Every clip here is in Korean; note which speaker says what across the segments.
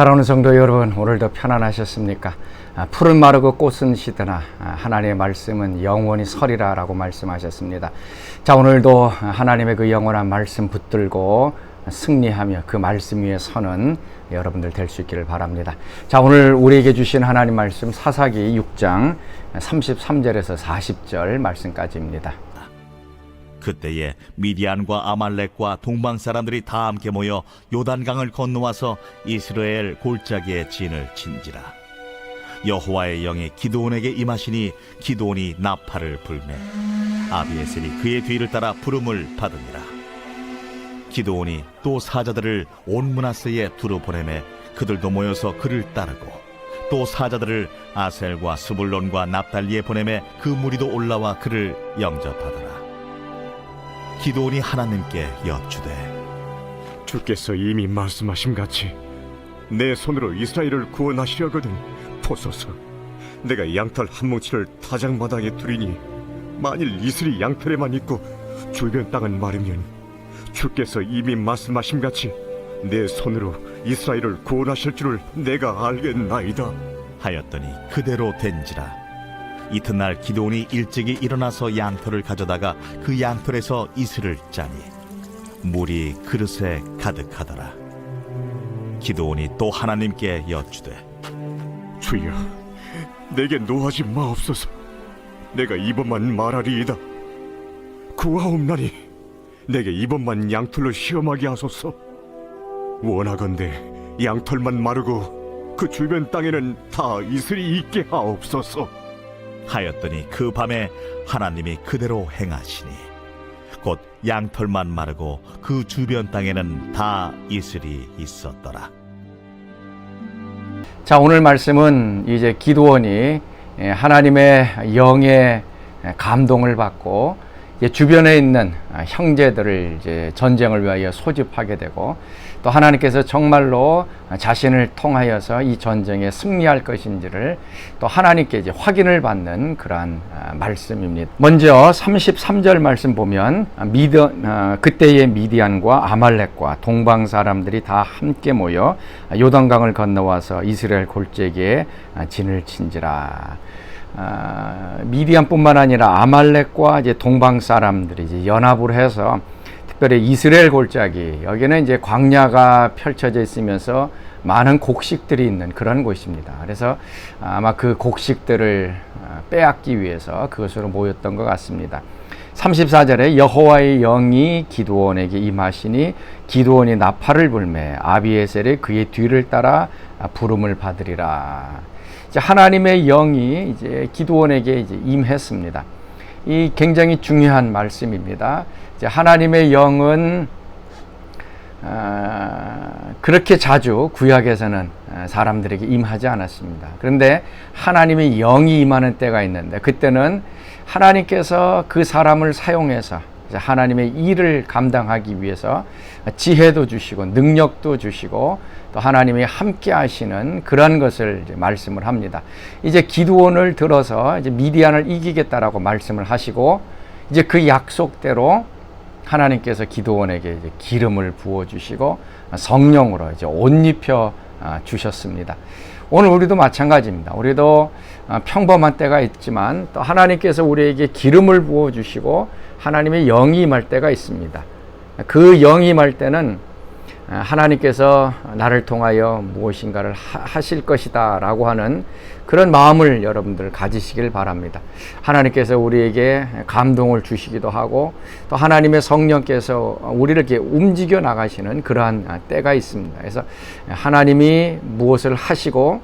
Speaker 1: 사랑하는 성도 여러분, 오늘도 편안하셨습니까? 푸른 마르고 꽃은 시드나 하나님의 말씀은 영원히 서리라 라고 말씀하셨습니다. 자, 오늘도 하나님의 그 영원한 말씀 붙들고 승리하며 그 말씀 위에 서는 여러분들 될 수 있기를 바랍니다. 자, 오늘 우리에게 주신 하나님 말씀 사사기 6장 33절에서 40절 말씀까지입니다.
Speaker 2: 그때에 미디안과 아말렉과 동방 사람들이 다 함께 모여 요단강을 건너와서 이스라엘 골짜기에 진을 친지라. 여호와의 영이 기드온에게 임하시니 기드온이 나팔을 불매 아비에셀이 그의 뒤를 따라 부름을 받으니라. 기드온이 또 사자들을 온 므낫세에 두루 보내매 그들도 모여서 그를 따르고 또 사자들을 아셀과 스불론과 납달리에 보내매 그 무리도 올라와 그를 영접하더라. 기드온이 하나님께 여쭈되
Speaker 3: 주께서 이미 말씀하심같이 내 손으로 이스라엘을 구원하시려거든 보소서. 내가 양털 한 뭉치를 타작마당에 두리니 만일 이슬이 양털에만 있고 주변 땅은 마르면 주께서 이미 말씀하심같이 내 손으로 이스라엘을 구원하실 줄을 내가 알겠나이다
Speaker 2: 하였더니 그대로 된지라. 이튿날 기드온이 일찍이 일어나서 양털을 가져다가 그 양털에서 이슬을 짜니 물이 그릇에 가득하더라. 기드온이 또 하나님께 여쭈되
Speaker 3: 주여, 내게 노하지 마옵소서. 내가 이번만 말하리이다. 구하옵나니 내게 이번만 양털로 시험하게 하소서. 원하건대 양털만 마르고 그 주변 땅에는 다 이슬이 있게 하옵소서
Speaker 2: 하였더니 그 밤에 하나님이 그대로 행하시니 곧 양털만 마르고 그 주변 땅에는 다 이슬이 있었더라.
Speaker 1: 자, 오늘 말씀은 이제 기드온이 하나님의 영의 감동을 받고 주변에 있는 형제들을 이제 전쟁을 위하여 소집하게 되고 또 하나님께서 정말로 자신을 통하여서 이 전쟁에 승리할 것인지를 또 하나님께 이제 확인을 받는 그러한 말씀입니다. 먼저 33절 말씀 보면 그때의 미디안과 아말렉과 동방 사람들이 다 함께 모여 요단강을 건너와서 이스라엘 골짜기에 진을 친지라. 미디안뿐만 아니라 아말렉과 이제 동방 사람들이 이제 연합을 해서 특별히 이스라엘 골짜기, 여기는 이제 광야가 펼쳐져 있으면서 많은 곡식들이 있는 그런 곳입니다. 그래서 아마 그 곡식들을 빼앗기 위해서 그것으로 모였던 것 같습니다. 34절에 여호와의 영이 기드온에게 임하시니 기드온이 나팔을 불매 아비에셀이 그의 뒤를 따라 부름을 받으리라. 이제 하나님의 영이 이제 기드온에게 이제 임했습니다. 이 굉장히 중요한 말씀입니다. 이제 하나님의 영은 그렇게 자주 구약에서는 사람들에게 임하지 않았습니다. 그런데 하나님의 영이 임하는 때가 있는데 그때는 하나님께서 그 사람을 사용해서 하나님의 일을 감당하기 위해서 지혜도 주시고 능력도 주시고 또 하나님이 함께 하시는 그런 것을 이제 말씀을 합니다. 이제 기드온을 들어서 이제 미디안을 이기겠다라고 말씀을 하시고 이제 그 약속대로 하나님께서 기드온에게 이제 기름을 부어 주시고 성령으로 이제 옷 입혀 주셨습니다. 오늘 우리도 마찬가지입니다. 우리도 평범한 때가 있지만 또 하나님께서 우리에게 기름을 부어 주시고 하나님의 영이 임할 때가 있습니다. 그 영이 임할 때는 하나님께서 나를 통하여 무엇인가를 하실 것이다 라고 하는 그런 마음을 여러분들 가지시길 바랍니다. 하나님께서 우리에게 감동을 주시기도 하고 또 하나님의 성령께서 우리를 이렇게 움직여 나가시는 그러한 때가 있습니다. 그래서 하나님이 무엇을 하시고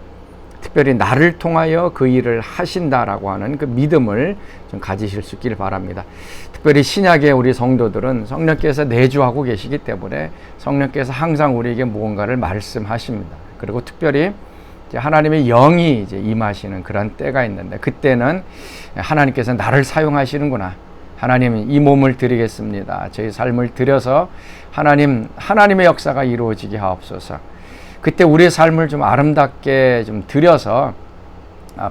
Speaker 1: 특별히 나를 통하여 그 일을 하신다라고 하는 그 믿음을 좀 가지실 수 있기를 바랍니다. 특별히 신약의 우리 성도들은 성령께서 내주하고 계시기 때문에 성령께서 항상 우리에게 무언가를 말씀하십니다. 그리고 특별히 이제 하나님의 영이 이제 임하시는 그런 때가 있는데 그때는 하나님께서 나를 사용하시는구나. 하나님 이 몸을 드리겠습니다. 저희 삶을 드려서 하나님의 역사가 이루어지게 하옵소서. 그때 우리의 삶을 좀 아름답게 좀 드려서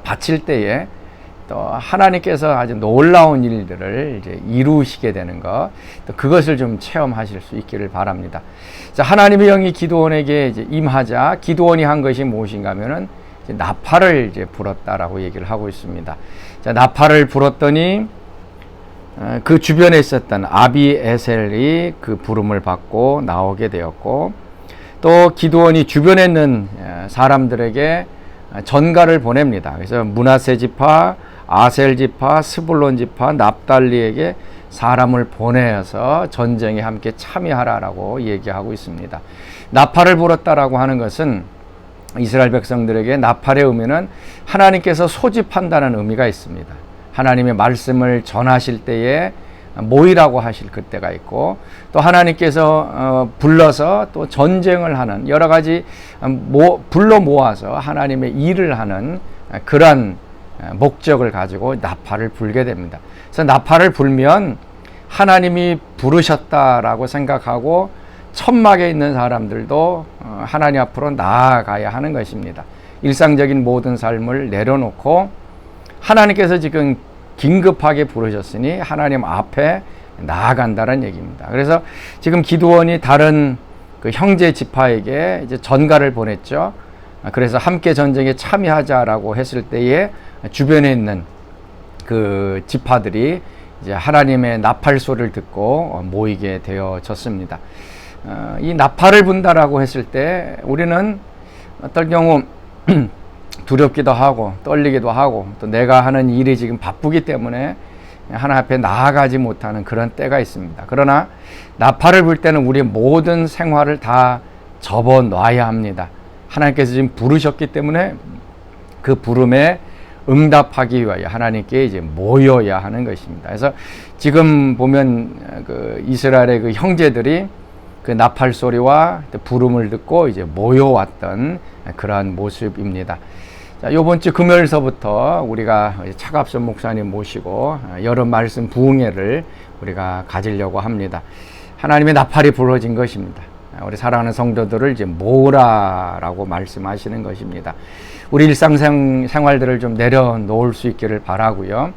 Speaker 1: 바칠 때에 또 하나님께서 아주 놀라운 일들을 이제 이루시게 되는 것, 또 그것을 좀 체험하실 수 있기를 바랍니다. 자, 하나님의 영이 기드온에게 이제 임하자 기드온이 한 것이 무엇인가 하면은 이제 나팔을 이제 불었다라고 얘기를 하고 있습니다. 자, 나팔을 불었더니 그 주변에 있었던 아비에셀이 그 부름을 받고 나오게 되었고, 또 기드온이 주변에 있는 사람들에게 전가를 보냅니다. 그래서 므낫세 지파, 아셀 지파, 스불론 지파, 납달리에게 사람을 보내어서 전쟁에 함께 참여하라라고 얘기하고 있습니다. 나팔을 불었다라고 하는 것은 이스라엘 백성들에게 나팔의 의미는 하나님께서 소집한다는 의미가 있습니다. 하나님의 말씀을 전하실 때에 모이라고 하실 그때가 있고, 또 하나님께서 불러서 또 전쟁을 하는 여러 가지 불러 모아서 하나님의 일을 하는 그러한 목적을 가지고 나팔을 불게 됩니다. 그래서 나팔을 불면 하나님이 부르셨다라고 생각하고 천막에 있는 사람들도 하나님 앞으로 나아가야 하는 것입니다. 일상적인 모든 삶을 내려놓고 하나님께서 지금 긴급하게 부르셨으니 하나님 앞에 나아간다는 얘기입니다. 그래서 지금 기드온이 다른 그 형제 지파에게 이제 전가를 보냈죠. 그래서 함께 전쟁에 참여하자라고 했을 때에 주변에 있는 그 지파들이 이제 하나님의 나팔 소리를 듣고 모이게 되어졌습니다. 이 나팔을 분다라고 했을 때 우리는 어떨 경우 두렵기도 하고 떨리기도 하고, 또 내가 하는 일이 지금 바쁘기 때문에 하나님 앞에 나아가지 못하는 그런 때가 있습니다. 그러나 나팔을 불 때는 우리의 모든 생활을 다 접어놔야 합니다. 하나님께서 지금 부르셨기 때문에 그 부름에 응답하기 위하여 하나님께 이제 모여야 하는 것입니다. 그래서 지금 보면 그 이스라엘의 그 형제들이 그 나팔 소리와 부름을 듣고 이제 모여왔던 그러한 모습입니다. 자, 이번 주 금요일서부터 우리가 차갑선 목사님 모시고 여름 말씀 부흥회를 우리가 가지려고 합니다. 하나님의 나팔이 불어진 것입니다. 우리 사랑하는 성도들을 이제 모으라라고 말씀하시는 것입니다. 우리 일상생활들을 좀 내려놓을 수 있기를 바라고요.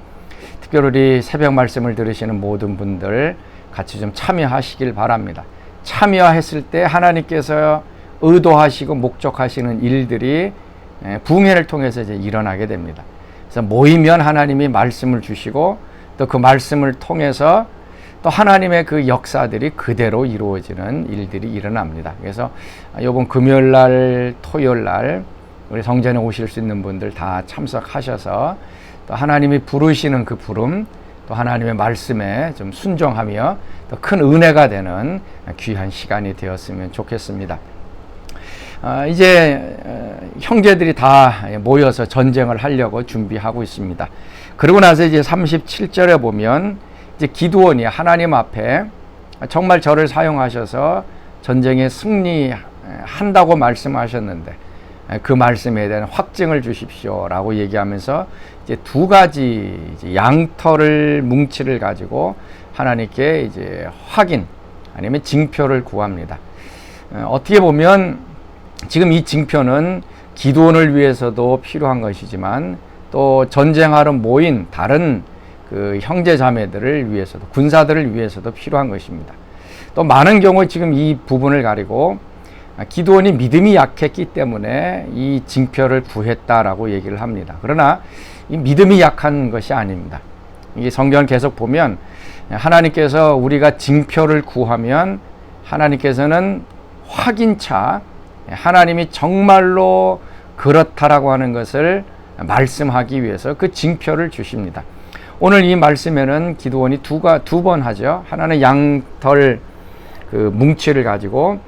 Speaker 1: 특별히 새벽 말씀을 들으시는 모든 분들 같이 좀 참여하시길 바랍니다. 참여했을 때 하나님께서 의도하시고 목적하시는 일들이 부흥회를 통해서 이제 일어나게 됩니다. 그래서 모이면 하나님이 말씀을 주시고 또 그 말씀을 통해서 또 하나님의 그 역사들이 그대로 이루어지는 일들이 일어납니다. 그래서 이번 금요일 날, 토요일 날 우리 성전에 오실 수 있는 분들 다 참석하셔서 또 하나님이 부르시는 그 부름, 또 하나님의 말씀에 좀 순종하며 또 큰 은혜가 되는 귀한 시간이 되었으면 좋겠습니다. 이제 형제들이 다 모여서 전쟁을 하려고 준비하고 있습니다. 그러고 나서 이제 37절에 보면 이제 기드온이 하나님 앞에 정말 저를 사용하셔서 전쟁에 승리한다고 말씀하셨는데 그 말씀에 대한 확증을 주십시오라고 얘기하면서 이제 두 가지 이제 양털을 뭉치를 가지고 하나님께 이제 확인 아니면 징표를 구합니다. 어떻게 보면 지금 이 징표는 기드온을 위해서도 필요한 것이지만 또 전쟁하러 모인 다른 그 형제 자매들을 위해서도, 군사들을 위해서도 필요한 것입니다. 또 많은 경우 지금 이 부분을 가리고 기드온이 믿음이 약했기 때문에 이 징표를 구했다라고 얘기를 합니다. 그러나 이 믿음이 약한 것이 아닙니다. 이게 성경을 계속 보면 하나님께서 우리가 징표를 구하면 하나님께서는 확인차 하나님이 정말로 그렇다라고 하는 것을 말씀하기 위해서 그 징표를 주십니다. 오늘 이 말씀에는 기드온이 두 번 하죠. 하나는 양털 그 뭉치를 가지고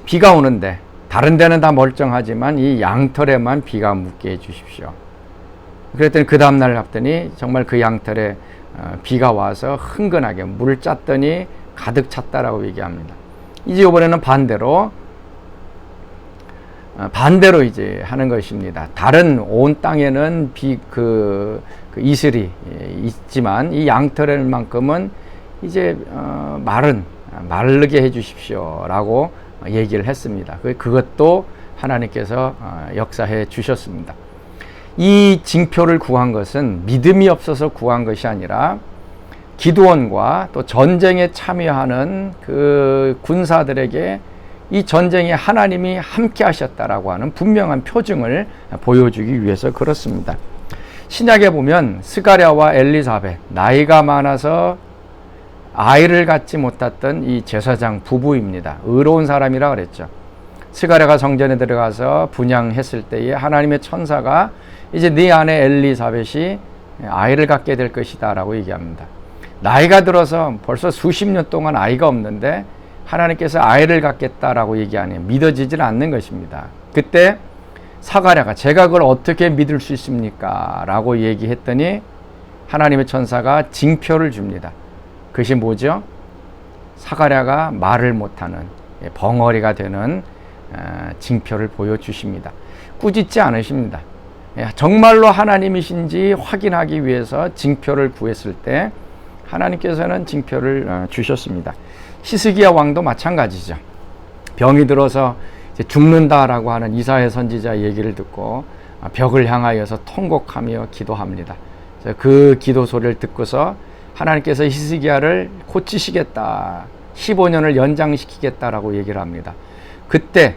Speaker 1: 비가 오는데 다른 데는 다 멀쩡하지만 이 양털에만 비가 묻게 해 주십시오. 그랬더니 그 다음날 갔더니 정말 그 양털에 비가 와서 흥건하게 물을 짰더니 가득 찼다라고 얘기합니다. 이제 이번에는 반대로 이제 하는 것입니다. 다른 온 땅에는 그 이슬이 있지만 이 양털만큼은 이제 마르게 해 주십시오라고 얘기를 했습니다. 그것도 하나님께서 역사해 주셨습니다. 이 징표를 구한 것은 믿음이 없어서 구한 것이 아니라 기드온과 또 전쟁에 참여하는 그 군사들에게 이 전쟁에 하나님이 함께 하셨다라고 하는 분명한 표징을 보여주기 위해서 그렇습니다. 신약에 보면 스가랴와 엘리사벳, 나이가 많아서 아이를 갖지 못했던 이 제사장 부부입니다. 의로운 사람이라 그랬죠. 스가랴가 성전에 들어가서 분향했을 때에 하나님의 천사가 이제 네 아내 엘리사벳이 아이를 갖게 될 것이다 라고 얘기합니다. 나이가 들어서 벌써 수십 년 동안 아이가 없는데 하나님께서 아이를 갖겠다라고 얘기하니 믿어지질 않는 것입니다. 그때 스가랴가 제가 그걸 어떻게 믿을 수 있습니까? 라고 얘기했더니 하나님의 천사가 징표를 줍니다. 그것이 뭐죠? 스가랴가 말을 못하는 벙어리가 되는 징표를 보여주십니다. 꾸짖지 않으십니다. 정말로 하나님이신지 확인하기 위해서 징표를 구했을 때 하나님께서는 징표를 주셨습니다. 히스기야 왕도 마찬가지죠. 병이 들어서 이제 죽는다라고 하는 이사야 선지자 얘기를 듣고 벽을 향하여서 통곡하며 기도합니다. 그 기도 소리를 듣고서 하나님께서 히스기야를 고치시겠다, 15년을 연장시키겠다라고 얘기를 합니다. 그때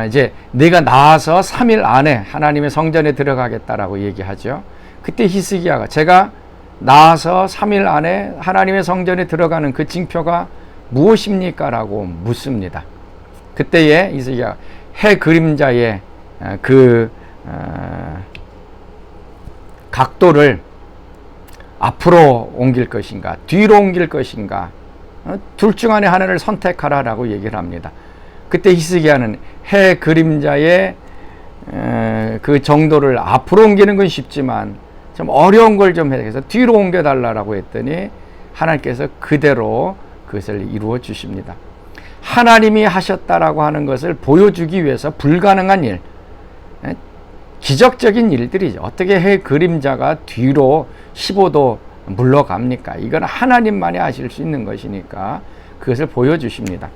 Speaker 1: 이제 내가 나와서 3일 안에 하나님의 성전에 들어가겠다라고 얘기하죠. 그때 히스기야가 제가 나와서 3일 안에 하나님의 성전에 들어가는 그 징표가 무엇입니까? 라고 묻습니다. 그때에 히스기야가 해 그림자의 그 각도를 앞으로 옮길 것인가 뒤로 옮길 것인가 둘 중 안에 하나를 선택하라라고 얘기를 합니다. 그때 히스기야는 해 그림자의 그 정도를 앞으로 옮기는 건 쉽지만 좀 어려운 걸 좀 해서 뒤로 옮겨달라고 했더니 하나님께서 그대로 그것을 이루어 주십니다. 하나님이 하셨다라고 하는 것을 보여주기 위해서 불가능한 일, 기적적인 일들이죠. 어떻게 해 그림자가 뒤로 15도 물러갑니까? 이건 하나님만이 하실 수 있는 것이니까 그것을 보여주십니다.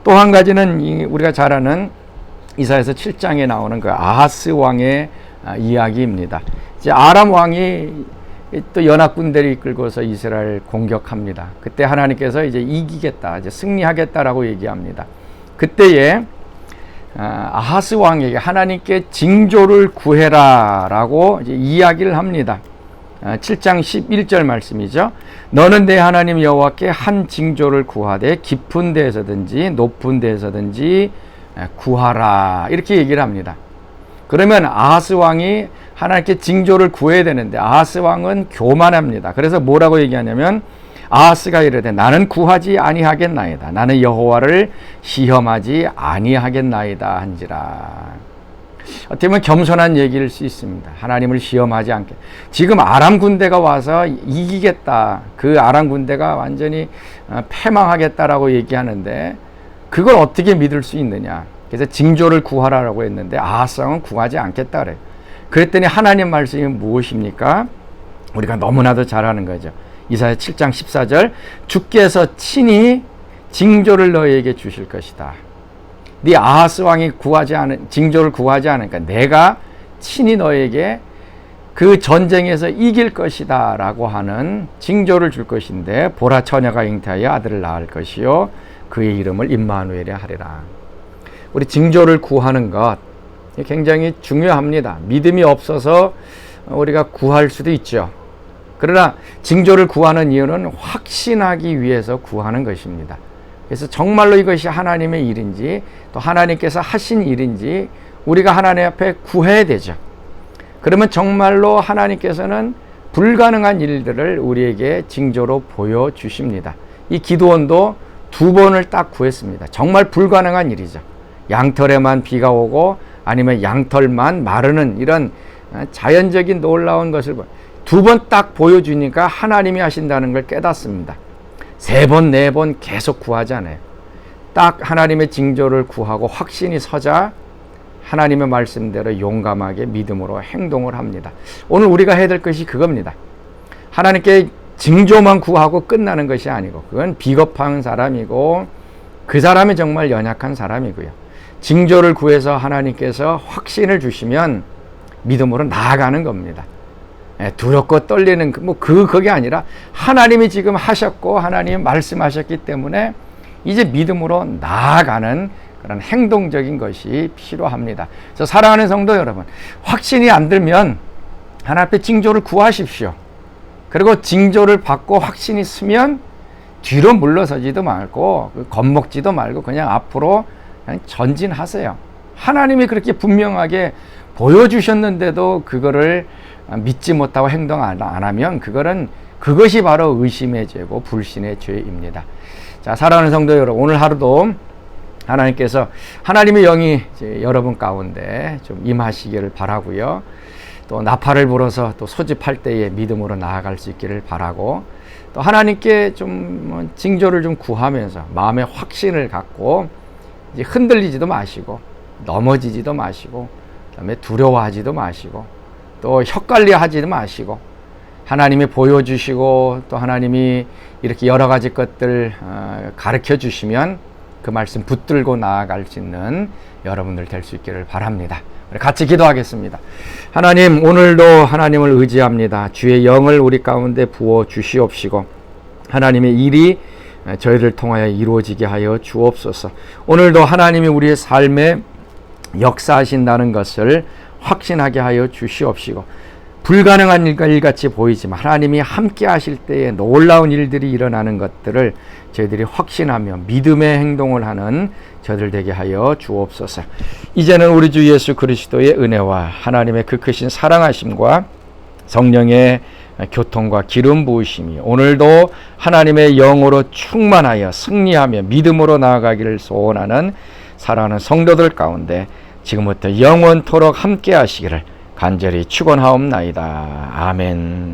Speaker 1: 또 한 가지는 우리가 잘 아는 이사야서 7장에 나오는 그 아하스 왕의 이야기입니다. 이제 아람 왕이 또 연합군대를 이끌고서 이스라엘 공격합니다. 그때 하나님께서 이제 이기겠다, 이제 승리하겠다라고 얘기합니다. 그때에 아하스 왕에게 하나님께 징조를 구해라라고 이제 이야기를 합니다. 7장 11절 말씀이죠. 너는 내 하나님 여호와께 한 징조를 구하되 깊은 데에서든지 높은 데에서든지 구하라, 이렇게 얘기를 합니다. 그러면 아하스 왕이 하나님께 징조를 구해야 되는데 아하스 왕은 교만합니다. 그래서 뭐라고 얘기하냐면 아하스가 이르되 나는 구하지 아니하겠나이다, 나는 여호와를 시험하지 아니하겠나이다 한지라. 어떻게 보면 겸손한 얘기일 수 있습니다. 하나님을 시험하지 않게. 지금 아람 군대가 와서 이기겠다, 그 아람 군대가 완전히 패망하겠다라고 얘기하는데 그걸 어떻게 믿을 수 있느냐. 그래서 징조를 구하라고 했는데 아하스 왕은 구하지 않겠다 그래요. 그랬더니 하나님 말씀이 무엇입니까? 우리가 너무나도 잘 아는 거죠. 이사야 7장 14절 주께서 친히 징조를 너희에게 주실 것이다. 네 아하스 왕이 징조를 구하지 않으니까 내가 친히 너에게 그 전쟁에서 이길 것이다 라고 하는 징조를 줄 것인데 보라 처녀가 잉태하여 아들을 낳을 것이요 그의 이름을 임마누엘이라 하리라. 우리 징조를 구하는 것 굉장히 중요합니다. 믿음이 없어서 우리가 구할 수도 있죠. 그러나 징조를 구하는 이유는 확신하기 위해서 구하는 것입니다. 그래서 정말로 이것이 하나님의 일인지 또 하나님께서 하신 일인지 우리가 하나님 앞에 구해야 되죠. 그러면 정말로 하나님께서는 불가능한 일들을 우리에게 징조로 보여주십니다. 이 기드온도 2번을 딱 구했습니다. 정말 불가능한 일이죠. 양털에만 비가 오고 아니면 양털만 마르는 이런 자연적인 놀라운 것을 2번 딱 보여주니까 하나님이 하신다는 걸 깨닫습니다. 3번, 4번 계속 구하지 않아요. 딱 하나님의 징조를 구하고 확신이 서자 하나님의 말씀대로 용감하게 믿음으로 행동을 합니다. 오늘 우리가 해야 될 것이 그겁니다. 하나님께 징조만 구하고 끝나는 것이 아니고 그건 비겁한 사람이고 그 사람이 정말 연약한 사람이고요. 징조를 구해서 하나님께서 확신을 주시면 믿음으로 나아가는 겁니다. 두렵고 떨리는 그게 아니라 하나님이 지금 하셨고 하나님이 말씀하셨기 때문에 이제 믿음으로 나아가는 그런 행동적인 것이 필요합니다. 그래서 사랑하는 성도 여러분, 확신이 안 들면 하나님 앞에 징조를 구하십시오. 그리고 징조를 받고 확신이 있으면 뒤로 물러서지도 말고 겁먹지도 말고 그냥 앞으로 그냥 전진하세요. 하나님이 그렇게 분명하게 보여주셨는데도 그거를 믿지 못하고 행동 안 하면 그것이 바로 의심의 죄고 불신의 죄입니다. 자, 사랑하는 성도 여러분, 오늘 하루도 하나님께서 하나님의 영이 여러분 가운데 좀 임하시기를 바라고요. 또 나팔을 불어서 또 소집할 때에 믿음으로 나아갈 수 있기를 바라고, 또 하나님께 좀 징조를 좀 구하면서 마음의 확신을 갖고 이제 흔들리지도 마시고 넘어지지도 마시고 그다음에 두려워하지도 마시고 또 헷갈려하지도 마시고, 하나님이 보여주시고 또 하나님이 이렇게 여러 가지 것들 가르쳐 주시면 그 말씀 붙들고 나아갈 수 있는 여러분들 될 수 있기를 바랍니다. 우리 같이 기도하겠습니다. 하나님, 오늘도 하나님을 의지합니다. 주의 영을 우리 가운데 부어 주시옵시고 하나님의 일이 저희를 통하여 이루어지게 하여 주옵소서. 오늘도 하나님이 우리의 삶에 역사하신다는 것을 확신하게 하여 주시옵시고, 불가능한 일같이 보이지만 하나님이 함께 하실 때에 놀라운 일들이 일어나는 것들을 저희들이 확신하며 믿음의 행동을 하는 저들 되게 하여 주옵소서. 이제는 우리 주 예수 그리스도의 은혜와 하나님의 그 크신 사랑하심과 성령의 교통과 기름 부으심이 오늘도 하나님의 영으로 충만하여 승리하며 믿음으로 나아가기를 소원하는 사랑하는 성도들 가운데 지금부터 영원토록 함께 하시기를 간절히 축원하옵나이다. 아멘.